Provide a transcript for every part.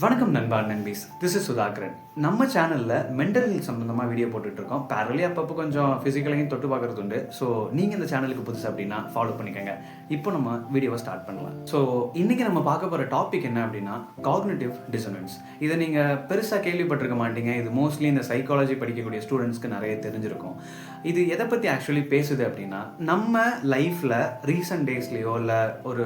வணக்கம் நண்பா நண்பீஸ், this is Sudhakaran. நம்ம சேனலில் மென்டல் ஹெல்த் சம்மந்தமாக வீடியோ போட்டுட்ருக்கோம். பேரலி அப்பப்போ கொஞ்சம் ஃபிசிக்கலையும் தொட்டு பார்க்குறது உண்டு. ஸோ நீங்கள் இந்த சேனலுக்கு புதுசு அப்படின்னா ஃபாலோ பண்ணிக்கோங்க. இப்போ நம்ம வீடியோவை ஸ்டார்ட் பண்ணலாம். ஸோ இன்றைக்கி நம்ம பார்க்க போகிற டாபிக் என்ன அப்படின்னா காக்னிட்டிவ் டிசனன்ஸ். இதை நீங்கள் பெருசாக கேள்விப்பட்டிருக்க மாட்டீங்க. இது மோஸ்ட்லி இந்த சைக்காலஜி படிக்கக்கூடிய ஸ்டூடெண்ட்ஸ்க்கு நிறைய தெரிஞ்சிருக்கும். இது எதை பற்றி ஆக்சுவலி பேசுது அப்படின்னா, நம்ம லைஃப்பில் ரீசன்ட் டேஸ்லேயோ இல்லை ஒரு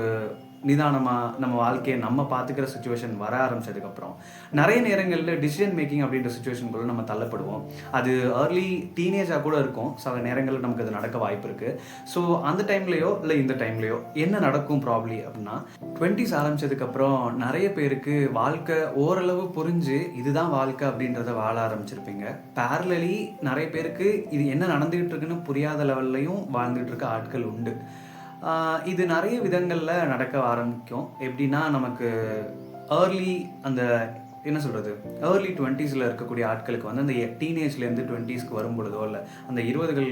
நிதானமாக நம்ம வாழ்க்கையை நம்ம பார்த்துக்கிற சுச்சுவேஷன் வர ஆரம்பிச்சதுக்கப்புறம் நிறைய நேரங்களில் டிசிஷன் மேக்கிங் அப்படின்ற சுச்சுவேஷனுக்குள்ள நம்ம தள்ளப்படுவோம். அது ஏர்லி டீனேஜாக கூட இருக்கும். சில நேரங்களில் நமக்கு அது நடக்க வாய்ப்பு இருக்குது. ஸோ அந்த டைம்லையோ இல்லை இந்த டைம்லையோ என்ன நடக்கும் ப்ராப்ளி அப்படின்னா, 20s ஆரம்பிச்சதுக்கப்புறம் நிறைய பேருக்கு வாழ்க்கை ஓரளவு புரிஞ்சு இதுதான் வாழ்க்கை அப்படின்றத வாழ ஆரம்பிச்சிருப்பீங்க. பேரலி நிறைய பேருக்கு இது என்ன நடந்துகிட்டு இருக்குன்னு புரியாத லெவல்லையும் வாழ்ந்துட்டு இருக்க ஆட்கள் உண்டு. இது நிறைய விதங்களில் நடக்க ஆரம்பிக்கும். எப்படின்னா, நமக்கு ஏர்லி அந்த என்ன சொல்கிறது, ஏர்லி 20ஸில் இருக்கக்கூடிய ஆட்களுக்கு வந்து அந்த டீனேஜ்லேருந்து 20ஸ்க்கு வரும் பொழுதோ இல்லை அந்த 20கள்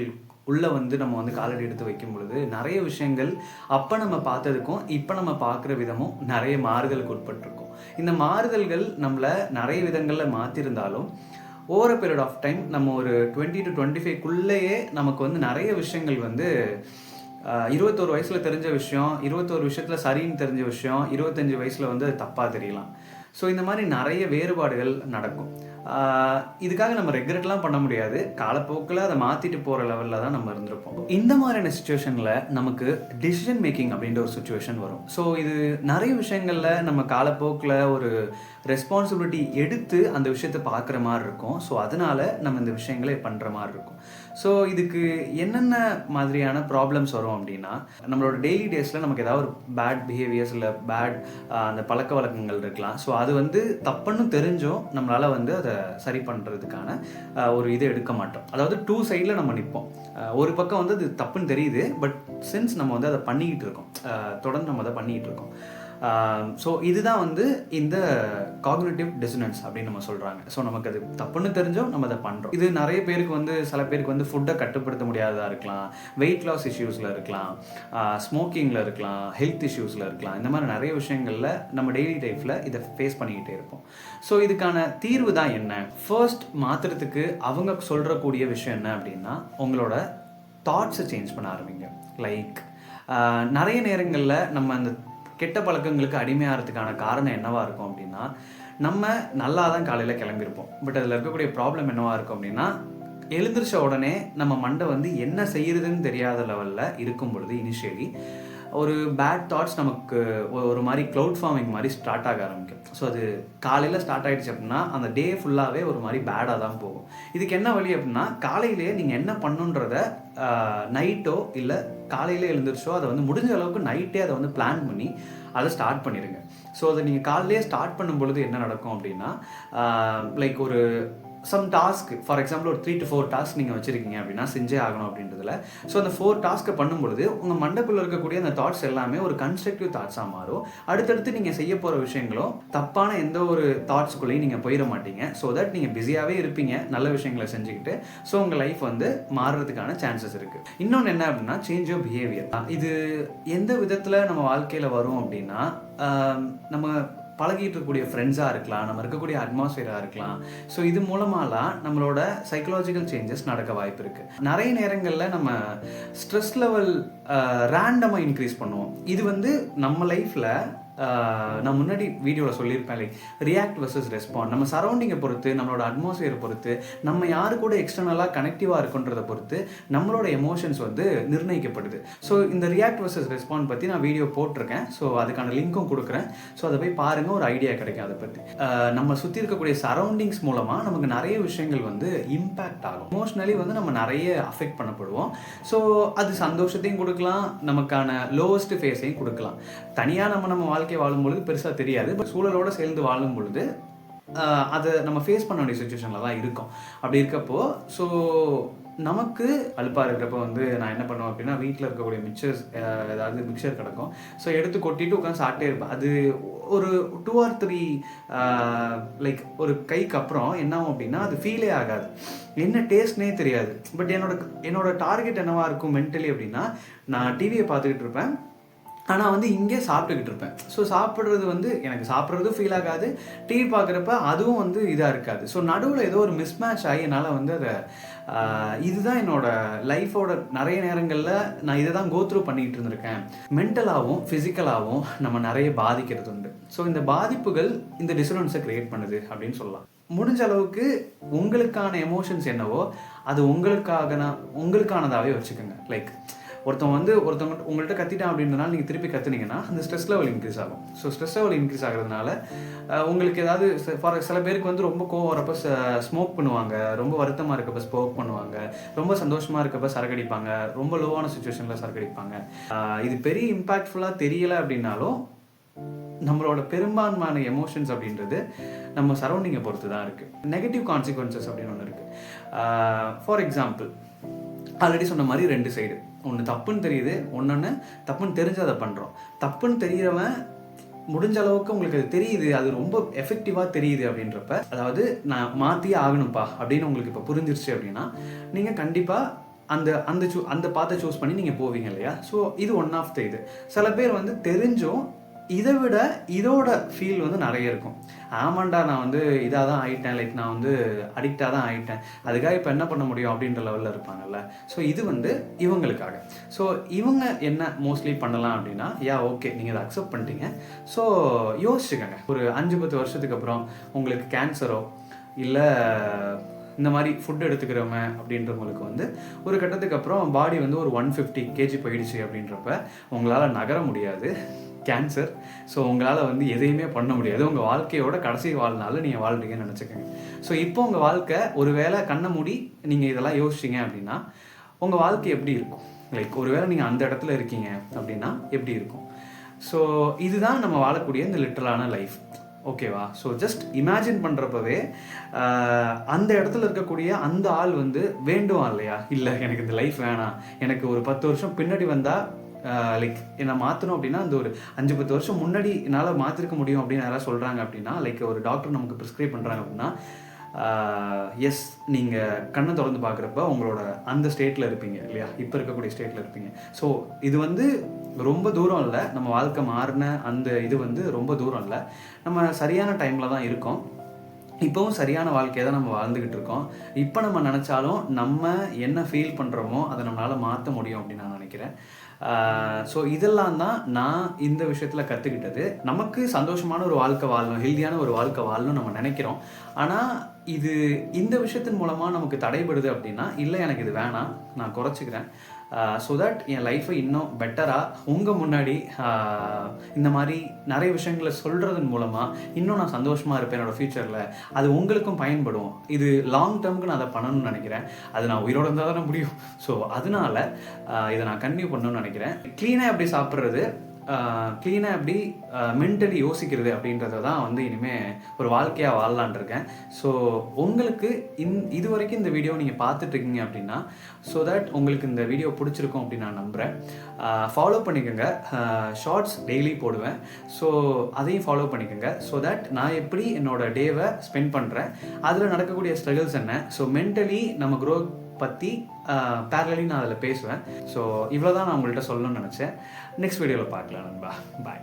உள்ளே நம்ம காலடி எடுத்து வைக்கும் பொழுது நிறைய விஷயங்கள் அப்போ நம்ம பார்த்ததுக்கும் இப்போ நம்ம பார்க்குற விதமும் நிறைய மாறுதலுக்கு உட்பட்டிருக்கும். இந்த மாறுதல்கள் நம்மளை நிறைய விதங்களில் மாற்றிருந்தாலும் over a period of time நம்ம ஒரு 20 to 25க்குள்ளேயே நமக்கு வந்து நிறைய விஷயங்கள் வந்து 21 வயசில் தெரிஞ்ச விஷயம், 21 விஷயத்தில் சரின்னு தெரிஞ்ச விஷயம் 25 வயசில் வந்து தப்பாக தெரியலாம். ஸோ இந்த மாதிரி நிறைய வேறுபாடுகள் நடக்கும். இதுக்காக நம்ம ரெக்ரெட்லாம் பண்ண முடியாது. காலப்போக்கில் அதை மாற்றிட்டு போகிற லெவலில் தான் நம்ம இருந்திருப்போம். இந்த மாதிரியான சுச்சுவேஷனில் நமக்கு டிசிஷன் மேக்கிங் அப்படின்ற ஒரு சுச்சுவேஷன் வரும். ஸோ இது நிறைய விஷயங்களில் நம்ம காலப்போக்கில் ஒரு ரெஸ்பான்சிபிலிட்டி எடுத்து அந்த விஷயத்தை பார்க்குற மாதிரி இருக்கும். ஸோ அதனால் நம்ம இந்த விஷயங்களே பண்ணுற மாதிரி இருக்கும். ஸோ இதுக்கு என்னென்ன மாதிரியான ப்ராப்ளம்ஸ் வரும் அப்படின்னா, நம்மளோட டெய்லி டேஸில் நமக்கு ஏதாவது ஒரு பேட் பிஹேவியர்ஸ் இல்லை பேட் அந்த பழக்க வழக்கங்கள் இருக்கலாம். ஸோ அது வந்து தப்புன்னு தெரிஞ்சும் நம்மளால் வந்து அதை சரி பண்ணுறதுக்கான ஒரு இதை எடுக்க மாட்டோம். அதாவது டூ சைடில் நம்ம நிற்போம். ஒரு பக்கம் வந்து அது தப்புன்னு தெரியுது, பட் சின்ஸ் நம்ம வந்து அதை பண்ணிக்கிட்டு இருக்கோம், தொடர்ந்து நம்ம அதை பண்ணிக்கிட்டு இருக்கோம். ஸோ இதுதான் வந்து இந்த காக்னிட்டிவ் டிசனன்ஸ் அப்படின்னு நம்ம சொல்கிறாங்க. ஸோ நமக்கு அது தப்புன்னு தெரிஞ்சோம் நம்ம அதை பண்ணுறோம். இது நிறைய பேருக்கு வந்து சில பேருக்கு வந்து ஃபுட்டை கட்டுப்படுத்த முடியாததாக இருக்கலாம், வெயிட் லாஸ் இஷ்யூஸில் இருக்கலாம், ஸ்மோக்கிங்கில் இருக்கலாம், ஹெல்த் இஷ்யூஸில் இருக்கலாம். இந்த மாதிரி நிறைய விஷயங்களில் நம்ம டெய்லி லைஃப்பில் இதை ஃபேஸ் பண்ணிக்கிட்டே இருப்போம். ஸோ இதுக்கான தீர்வு தான் என்ன? ஃபர்ஸ்ட் மாற்றுறதுக்கு அவங்க சொல்கிறக்கூடிய விஷயம் என்ன அப்படின்னா, உங்களோட தாட்ஸை சேஞ்ச் பண்ண ஆரம்பிங்க. லைக் நிறைய நேரங்களில் நம்ம அந்த கெட்ட பழக்கங்களுக்கு அடிமையாகிறதுக்கான காரணம் என்னவாக இருக்கும் அப்படின்னா, நம்ம நல்லா தான் காலையில் கிளம்பியிருப்போம். பட் அதில் இருக்கக்கூடிய ப்ராப்ளம் என்னவாக இருக்கும் அப்படின்னா, எழுந்திரிச்ச உடனே நம்ம மண்டை வந்து என்ன செய்யறதுன்னு தெரியாத லெவலில் இருக்கும் பொழுது இனிஷியலி ஒரு பேட் தாட்ஸ் நமக்கு ஒரு மாதிரி க்ளவுட் ஃபார்மிங் மாதிரி ஸ்டார்ட் ஆக ஆரம்பிக்கும். ஸோ அது காலையில் ஸ்டார்ட் ஆகிடுச்சு அப்படின்னா அந்த டே ஃபுல்லாகவே ஒரு மாதிரி பேடாக தான் போகும். இதுக்கு என்ன வழி அப்படின்னா, காலையிலேயே நீங்கள் என்ன பண்ணுன்றத நைட்டோ இல்லை காலையில் எழுந்திரிச்சோ அதை வந்து முடிஞ்ச அளவுக்கு நைட்டே அதை வந்து பிளான் பண்ணி அதை ஸ்டார்ட் பண்ணிடுங்க. ஸோ அதை நீங்கள் காலையிலே ஸ்டார்ட் பண்ணும் பொழுது என்ன நடக்கும் அப்படின்னா, லைக் ஒரு சம் டாஸ்க், ஃபார் எக்ஸாம்பிள் ஒரு 3 to 4 டாஸ்க் நீங்கள் வச்சுருக்கீங்க அப்படின்னா செஞ்சே ஆகணும் அப்படின்றதுல, ஸோ அந்த 4 டாஸ்க்கை பண்ணும்பொழுது உங்கள் மண்டைக்குள்ளே இருக்கக்கூடிய அந்த தாட்ஸ் எல்லாமே ஒரு கன்ஸ்ட்ரக்டிவ் தாட்ஸாக மாறும். அடுத்தடுத்து நீங்கள் செய்ய போகிற விஷயங்களும் தப்பான எந்த ஒரு தாட்ஸ்குள்ளேயும் நீங்கள் போயிட மாட்டீங்க. ஸோ தட் நீங்கள் பிஸியாகவே இருப்பீங்க நல்ல விஷயங்களை செஞ்சுக்கிட்டு. ஸோ உங்கள் லைஃப் வந்து மாறுறதுக்கான சான்சஸ் இருக்குது. இன்னொன்று என்ன அப்படின்னா, சேஞ்ச் ஆஃப் பிஹேவியர். இது எந்த விதத்தில் நம்ம வாழ்க்கையில் வரும் அப்படின்னா, நம்ம பழகிட்டு இருக்கக்கூடிய ஃப்ரெண்ட்ஸாக இருக்கலாம், நம்ம இருக்கக்கூடிய அட்மாஸ்பியராக இருக்கலாம். ஸோ இது மூலமாலாம் நம்மளோட சைக்கலாஜிக்கல் சேஞ்சஸ் நடக்க வாய்ப்பு இருக்குது. நிறைய நேரங்களில் நம்ம ஸ்ட்ரெஸ் லெவல் ரேண்டமாக இன்க்ரீஸ் பண்ணுவோம். இது வந்து நம்ம லைஃப்பில் நான் முன்னாடி வீடியோவில் சொல்லியிருப்பேன், லைக் ரியாக்ட் வர்சஸ் ரெஸ்பாண்ட். நம்ம சரௌண்டிங்கை பொறுத்து, நம்மளோட அட்மாஸ்பியரை பொறுத்து, நம்ம யாரு கூட எக்ஸ்டர்னலாக கனெக்டிவாக இருக்குன்றதை பொறுத்து நம்மளோட எமோஷன்ஸ் வந்து நிர்ணயிக்கப்படுது. ஸோ இந்த ரியாக்ட் வர்சஸ் ரெஸ்பாண்ட் பற்றி நான் வீடியோ போட்டிருக்கேன். ஸோ அதுக்கான லிங்க்கும் கொடுக்குறேன். ஸோ அதை போய் பாருங்கள், ஒரு ஐடியா கிடைக்கும் அதை பற்றி. நம்ம சுற்றி இருக்கக்கூடிய சரௌண்டிங்ஸ் மூலமாக நமக்கு நிறைய விஷயங்கள் வந்து இம்பேக்ட் ஆகும். எமோஷ்னலி வந்து நம்ம நிறைய அஃபெக்ட் பண்ணப்படுவோம். ஸோ அது சந்தோஷத்தையும் கொடுக்கலாம், நமக்கான லோவஸ்ட் ஃபேஸையும் கொடுக்கலாம். தனியாக நம்ம வாழ்க்கை வாழும் பொழுது பெருசாக தெரியாது, பட் சூழலோடு சேர்ந்து வாழும் பொழுது அதை நம்ம ஃபேஸ் பண்ண வேண்டிய சுச்சுவேஷனில் தான் இருக்கும். அப்படி இருக்கப்போ ஸோ நமக்கு அலுப்பாக இருக்கிறப்ப வந்து நான் என்ன பண்ணுவேன் அப்படின்னா, வீட்டில் இருக்கக்கூடிய மிக்சர்ஸ் ஏதாவது மிக்சர் கிடக்கும், ஸோ எடுத்து கொட்டிட்டு உட்காந்து சாப்பிட்டே இருப்பேன். அது ஒரு 2 or 3 லைக் ஒரு கைக்கு அப்புறம் என்ன ஆகும் அப்படின்னா, அது ஃபீலே ஆகாது, என்ன டேஸ்ட்னே தெரியாது. பட் என்னோட டார்கெட் என்னவாக இருக்கும் மென்டலி அப்படின்னா, நான் டிவியை பார்த்துக்கிட்டு இருப்பேன், ஆனால் வந்து இங்கே சாப்பிட்டுக்கிட்டு இருப்பேன். ஸோ சாப்பிட்றது வந்து எனக்கு சாப்பிட்றதும் ஃபீல் ஆகாது, டிவி பார்க்குறப்ப அதுவும் வந்து இதாக இருக்காது. ஸோ நடுவில் ஏதோ ஒரு மிஸ்மேட்ச் ஆகி என்னால் வந்து அதை இதுதான் என்னோடய லைஃபோட நிறைய நேரங்களில் நான் இதை தான் கோத்ரூ பண்ணிகிட்டு இருந்திருக்கேன். மென்டலாகவும் ஃபிசிக்கலாகவும் நம்ம நிறைய பாதிக்கிறது உண்டு. ஸோ இந்த பாதிப்புகள் இந்த டிசனன்ஸை க்ரியேட் பண்ணுது அப்படின்னு சொல்லலாம். முடிஞ்ச அளவுக்கு உங்களுக்கான எமோஷன்ஸ் என்னவோ அது உங்களுக்கானதாகவே வச்சுக்கோங்க. லைக் ஒருத்தவங்க உங்கள்கிட்ட கத்திட்டான் அப்படின்றனால நீங்கள் திருப்பி கத்துனீங்கன்னா அந்த ஸ்ட்ரெஸ் லெவல் இன்க்ரீஸ் ஆகும். ஸோ ஸ்ட்ரெஸ் லெவல் இன்க்ரீஸ் ஆகிறதுனால உங்களுக்கு ஏதாவது சில பேருக்கு வந்து ரொம்ப கோவம் வரப்போ ஸ்மோக் பண்ணுவாங்க, ரொம்ப வருத்தமாக இருக்கப்போ ஸ்மோக் பண்ணுவாங்க, ரொம்ப சந்தோஷமாக இருக்கப்போ சரக்கடிப்பாங்க, ரொம்ப லோவான சுச்சுவேஷனில் சரக்கடிப்பாங்க. இது பெரிய இம்பேக்ட்ஃபுல்லாக தெரியலை அப்படின்னாலும் நம்மளோட பெரும்பான்மையான எமோஷன்ஸ் அப்படின்றது நம்ம சரௌண்டிங்கை பொறுத்து தான் இருக்குது. நெகட்டிவ் கான்சிக்வன்சஸ் அப்படின்னு ஒன்று இருக்குது. ஃபார் எக்ஸாம்பிள், ஆல்ரெடி சொன்ன மாதிரி 2 சைடு. ஒன்று தப்புன்னு தெரியுது, ஒன்று தப்புன்னு தெரிஞ்சு அதை பண்ணுறோம். தப்புன்னு தெரிகிறவன் முடிஞ்ச அளவுக்கு உங்களுக்கு அது தெரியுது, அது ரொம்ப எஃபெக்டிவாக தெரியுது அப்படின்றப்ப, அதாவது நான் மாற்றியே ஆகணும்ப்பா அப்படின்னு உங்களுக்கு இப்போ புரிஞ்சிருச்சு அப்படின்னா நீங்கள் கண்டிப்பாக அந்த பாத்தை சூஸ் பண்ணி நீங்கள் போவீங்க இல்லையா? ஸோ இது ஒன் ஆஃப் த இது. சில பேர் வந்து தெரிஞ்சும் இதை விட இதோட ஃபீல் வந்து நிறைய இருக்கும். ஆமாண்டா நான் வந்து இதாக தான் ஆகிட்டேன், லைக் நான் வந்து அடிக்டாக தான் ஆகிட்டேன், அதுக்காக இப்போ என்ன பண்ண முடியும் அப்படின்ற லெவலில் இருப்பாங்கல்ல. ஸோ இது வந்து இவங்களுக்காக. ஸோ இவங்க என்ன மோஸ்ட்லி பண்ணலாம் அப்படின்னா, ஓகே நீங்கள் அதை அக்செப்ட் பண்ணிட்டீங்க. ஸோ யோசிச்சுக்கோங்க, ஒரு 5-10 வருஷத்துக்கு அப்புறம் உங்களுக்கு கேன்சரோ இல்லை இந்த மாதிரி ஃபுட் எடுத்துக்கிறவங்க அப்படின்றவங்களுக்கு வந்து ஒரு கட்டத்துக்கு அப்புறம் பாடி வந்து ஒரு 150 kg போயிடுச்சு அப்படின்றப்ப உங்களால் நகர முடியாது, கேன்சர். ஸோ உங்களால் வந்து எதையுமே பண்ண முடியாது. உங்கள் வாழ்க்கையோட கடைசி வாழ்நாள் நீங்கள் வாழ்றீங்கன்னு நினச்சிக்கோங்க. ஸோ இப்போ உங்கள் வாழ்க்கை ஒரு வேளை கண்ணை மூடி நீங்கள் இதெல்லாம் யோசிச்சிங்க அப்படின்னா உங்கள் வாழ்க்கை எப்படி இருக்கும்? லைக் ஒரு வேளை நீங்கள் அந்த இடத்துல இருக்கீங்க அப்படின்னா எப்படி இருக்கும்? ஸோ இதுதான் நம்ம வாழக்கூடிய இந்த லிட்டரலான லைஃப். ஓகேவா? ஸோ ஜஸ்ட் இமேஜின் பண்ணுறப்பவே அந்த இடத்துல இருக்கக்கூடிய அந்த ஆள் வந்து வேண்டுவான் இல்லையா, இல்லை எனக்கு இந்த லைஃப் வேணாம், எனக்கு ஒரு 10 வருஷம் பின்னாடி வந்தால் லைக் என்னை மாற்றணும் அப்படின்னா அந்த ஒரு 5-10 வருஷம் முன்னாடி என்னால் மாற்றிருக்க முடியும் அப்படின்னு யாராவது சொல்கிறாங்க அப்படின்னா, லைக் ஒரு டாக்டர் நமக்கு ப்ரிஸ்கிரைப் பண்ணுறாங்க அப்படின்னா, எஸ் நீங்கள் கண்ணை திறந்து பார்க்குறப்ப உங்களோட அந்த ஸ்டேட்டில் இருப்பீங்க இல்லையா, இப்போ இருக்கக்கூடிய ஸ்டேட்டில் இருப்பீங்க. ஸோ இது வந்து ரொம்ப தூரம் இல்லை, நம்ம வாழ்க்கை மாறின அந்த இது வந்து ரொம்ப தூரம் இல்லை, நம்ம சரியான டைமில் தான் இருக்கோம். இப்போவும் சரியான வாழ்க்கையை தான் நம்ம வாழ்ந்துக்கிட்டு இருக்கோம். இப்போ நம்ம நினச்சாலும் நம்ம என்ன ஃபீல் பண்ணுறோமோ அதை நம்மளால் மாற்ற முடியும் அப்படின்னு நான் நினைக்கிறேன். ஸோ இதெல்லாம் தான் நான் இந்த விஷயத்தில் கற்றுக்கிட்டது. நமக்கு சந்தோஷமான ஒரு வாழ்க்கை வாழணும், ஹெல்தியான ஒரு வாழ்க்கை வாழணும் நம்ம நினைக்கிறோம். ஆனால் இது இந்த விஷயத்தின் மூலமாக நமக்கு தடைபடுது அப்படின்னா, இல்லை எனக்கு இது வேணாம், நான் குறைச்சிக்கிறேன், ஸோ தட் என் லைஃப்பை இன்னும் பெட்டராக உங்கள் முன்னாடி இந்த மாதிரி நிறைய விஷயங்களை சொல்கிறதன் மூலமாக இன்னும் நான் சந்தோஷமாக இருப்பேன் என்னோடய ஃப்யூச்சரில். அது உங்களுக்கும் பயன்படும். இது லாங் டேர்முக்கு நான் அதை பண்ணணும்னு நினைக்கிறேன். அது நான் உயிரோடு இருந்தால் தானே முடியும். ஸோ அதனால் இதை நான் கன்டினியூ பண்ணணும்னு நினைக்கிறேன். க்ளீனாக எப்படி சாப்பிட்றது, க்ளீனாக எப்படி மென்டலி யோசிக்கிறது அப்படின்றத தான் வந்து இனிமேல் ஒரு வாழ்க்கையாக வாழலான் இருக்கேன். ஸோ உங்களுக்கு இது வரைக்கும் இந்த வீடியோ நீங்கள் பார்த்துட்ருக்கீங்க அப்படின்னா, ஸோ தட் உங்களுக்கு இந்த வீடியோ பிடிச்சிருக்கும் அப்படின்னு நான் நம்புகிறேன். ஃபாலோ பண்ணிக்கோங்க, ஷார்ட்ஸ் டெய்லி போடுவேன். ஸோ அதையும் ஃபாலோ பண்ணிக்கோங்க. ஸோ தட் நான் எப்படி என்னோடய டேவை ஸ்பெண்ட் பண்ணுறேன், அதில் நடக்கக்கூடிய ஸ்ட்ரகிள்ஸ் என்ன, ஸோ மென்டலி நம்ம க்ரோத் பற்றி பேரலி நான் அதில் பேசுவேன். ஸோ இவ்வளோ தான் நான் உங்கள்கிட்ட சொல்லணும்னு நினச்சேன். நெக்ஸ்ட் வீடியோவில் பார்க்கலாம் நண்பா. பாய்.